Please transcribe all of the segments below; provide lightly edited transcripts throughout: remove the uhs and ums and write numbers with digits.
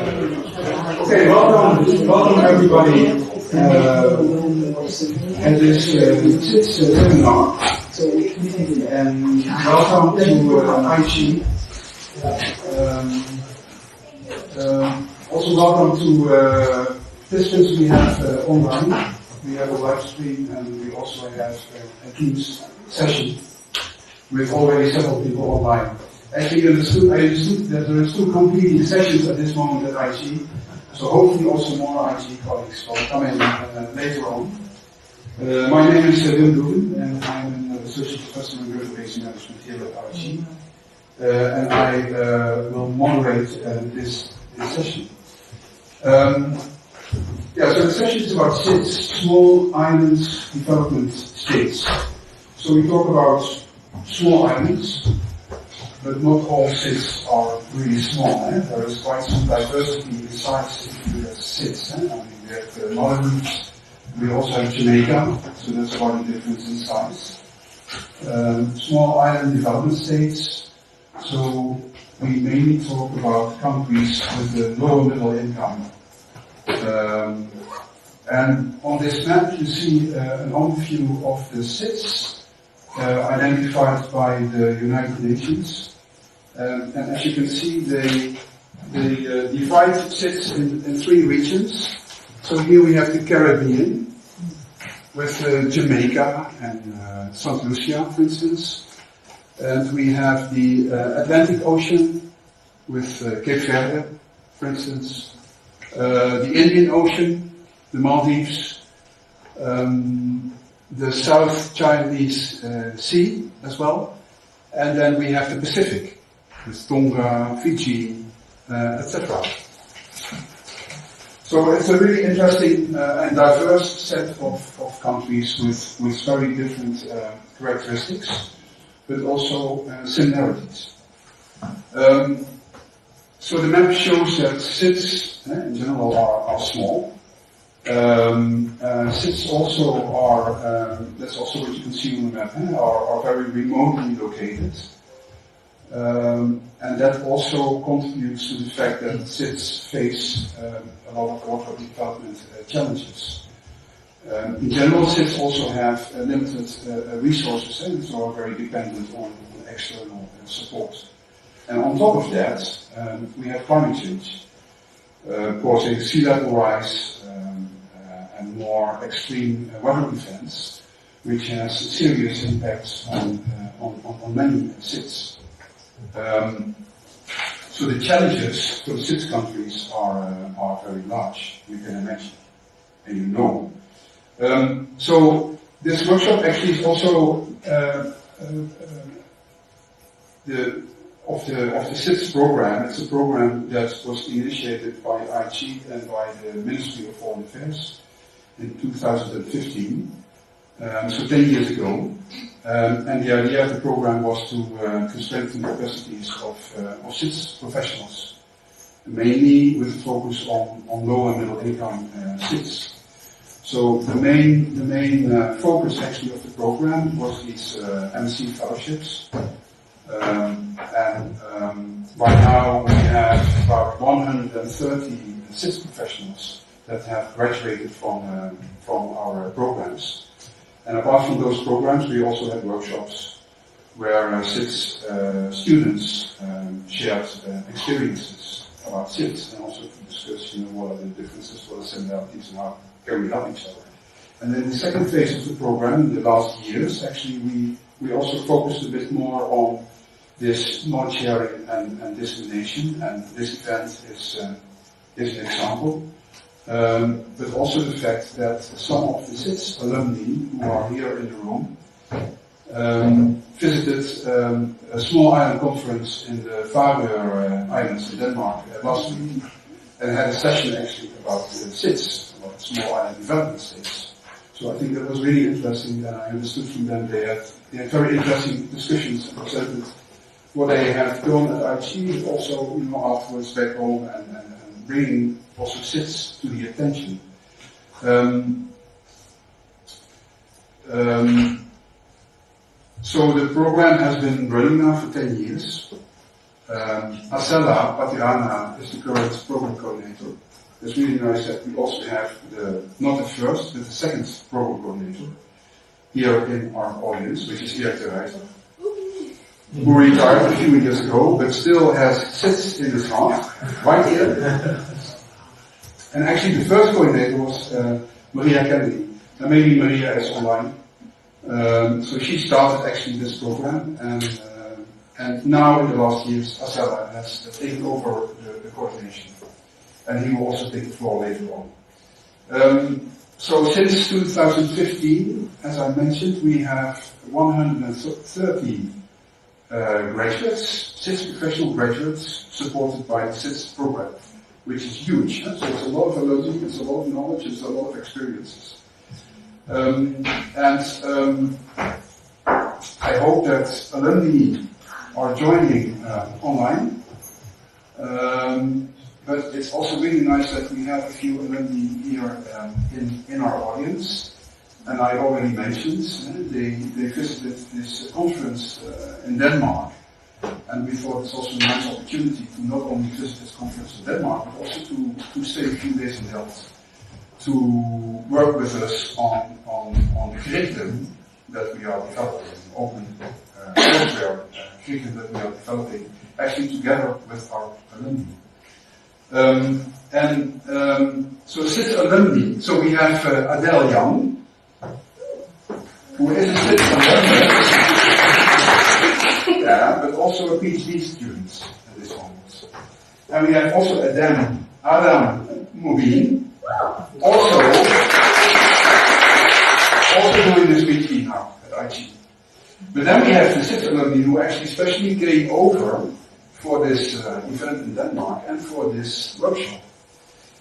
Okay, welcome everybody at this SIDS seminar, and welcome to IG. Also welcome to participants we have online. We have a live stream and we also have a Teams session with already several people online. Actually, I understood that there are two competing sessions at this moment at IG, so hopefully also more IG colleagues will come in later on. My name is Douven, and I'm an associate professor in database management here at IG, and I will moderate this session. So the session is about SIDS, Small Islands Development States. So we talk about small islands, but not all SIDS are really small. There is quite some diversity in size if you look at SIDS. I mean, we have Maldives, we also have Jamaica, so that's quite a difference in size. Small island development states, so we mainly talk about countries with a lower middle income. And on this map you see an overview of the SIDS identified by the United Nations. And as you can see, they divide SIDS in three regions. So here we have the Caribbean, with Jamaica and St. Lucia, for instance. And we have the Atlantic Ocean, with Cape Verde, for instance. The Indian Ocean, the Maldives, the South Chinese Sea as well. And then we have the Pacific, with Tonga, Fiji, etc. So it's a really interesting and diverse set of countries with very different characteristics, but also similarities. So the map shows that SIDS in general are small. SIDS also are, that's also what you can see on the map, are very remotely located. And that also contributes to the fact that SIDS face a lot of water development challenges. In general, SIDS also have limited resources and so are very dependent on external support. And on top of that, we have climate change, causing sea level rise and more extreme weather events, which has serious impacts on many SIDS. So the challenges for the SIDS countries are very large, you can imagine, and you know. So this workshop actually is also of the SIDS program. It's a program that was initiated by IG and by the Ministry of Foreign Affairs in 2015. So 10 years ago. And the idea of the program was to strengthen the capacities of SIDS professionals, mainly with a focus on low and middle income SIDS. So the main focus actually of the program was these MSc fellowships. And right now we have about 130 SIDS professionals that have graduated from our programs. And apart from those programs, we also had workshops where SIDS students shared experiences about SIDS and also to discuss, what are the differences, what are the similarities, and how can we help each other. And then the second phase of the program, in the last years, actually we also focused a bit more on this knowledge sharing and dissemination, and this event is an example. But also the fact that some of the SIDS alumni who are here in the room visited a small island conference in the Faroe Islands in Denmark last week and had a session actually about SIDS, about small island development states. So I think that was really interesting, and I understood from them they had very interesting discussions and presented what they have done at IG, also afterwards back home and bringing also SIDS to the attention. So the program has been running now for 10 years, Acela Patirana is the current program coordinator. It's really nice that we also have not the first, but the second program coordinator here in our audience, which is Erik de Rijter, who retired a few years ago, but still has SIDS in his heart, right here. And actually the first coordinator was Maria Kennedy. And maybe Maria is online. So she started actually this program, and now in the last years, Acela has taken over the coordination. And he will also take the floor later on. So since 2015, as I mentioned, we have 130 graduates, 6 professional graduates supported by the SIDS program, which is huge. So it's a lot of learning, it's a lot of knowledge, it's a lot of experiences. I hope that alumni are joining online. But it's also really nice that we have a few alumni here in our audience. And I already mentioned, they visited this conference in Denmark. And we thought it's also a nice opportunity to not only visit this conference in Denmark, but also to stay a few days in Delft, to work with us on the curriculum that we are developing, open software curriculum that we are developing, actually together with our alumni. So SIDS alumni, so we have Adele Young, who is a SIDS alumni, yeah, but also a PhD student at this moment. And we have also Adam Mubin, also doing this PhD now at IG. But then we have the SIDS alumni who actually specially came over for this event in Denmark and for this workshop.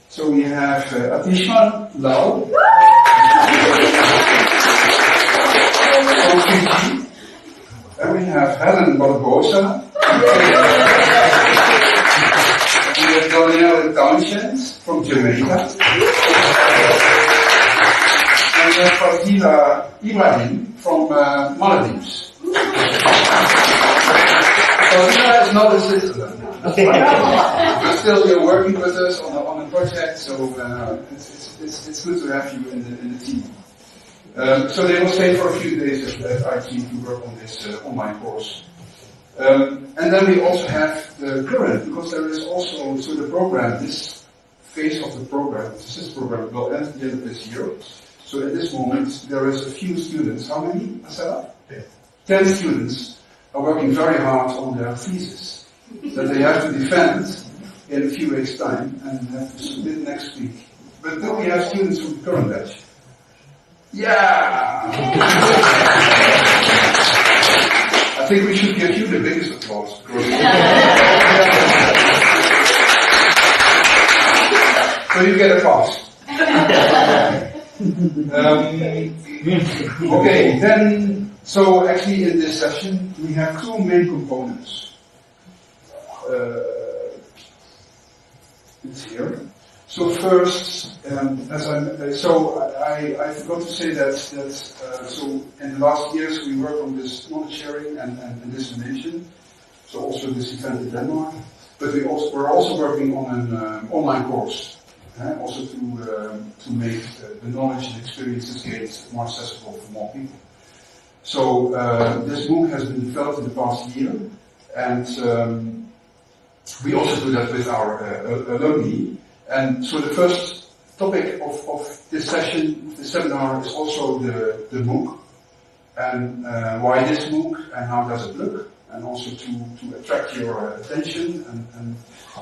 So we have Atishma Lau from Fiji, and we have Helen Barbosa, we have Danielle Townshend from Jamaica, and we have Fadila Ibrahim from Maldives. Fadila is not a citizen. But still, you're working with us on a project, so it's good to have you in the team. So they will stay for a few days at IT to work on this online course. And then we also have the current, because there is also, so the program, this phase of the program, the SIDS program, will end at the end of this year. So at this moment, there is a few students. How many, Acela? 10 students are working very hard on their thesis that they have to defend in a few weeks' time and have to submit next week. But then we have students from the current batch. Yeah! I think we should give you the biggest applause. So you get a pass. Okay, then, so actually in this session we have 2 main components. It's here. So first, I forgot to say that so in the last years we worked on this knowledge sharing and dissemination. So also this event in Denmark, but we're also working on an online course, also to make the knowledge and experiences gained more accessible for more people. So this book has been developed in the past year, and we also do that with our alumni. And so the first topic of this session, the seminar, is also the MOOC, and why this MOOC and how does it look, and also to attract your attention and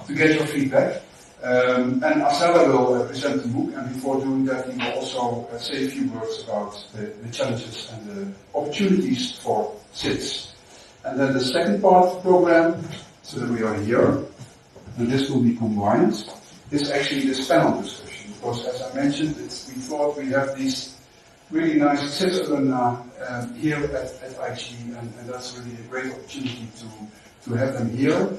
to get your feedback. And Acela will present the MOOC, and before doing that he will also say a few words about the challenges and the opportunities for SIDS. And then the second part of the program, so that we are here, and this will be combined, is actually this panel discussion, because as I mentioned, we thought we have these really nice SIDS alumni here at IG, and that's really a great opportunity to have them here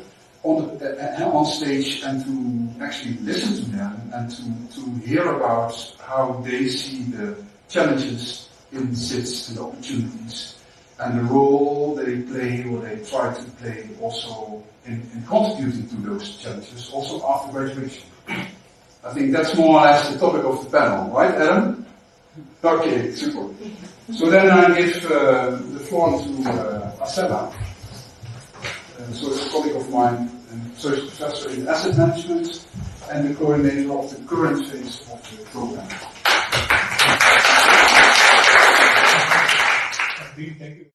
on stage and to actually listen to them and to hear about how they see the challenges in SIDS and the opportunities, and the role they play or they try to play also in contributing to those challenges also after graduation. I think that's more or less the topic of the panel, right, Adam? Okay, super. So then I give the floor to Asela. So it's a colleague of mine, and associate professor in asset management, and the coordinator of the current phase of the program. Thank you.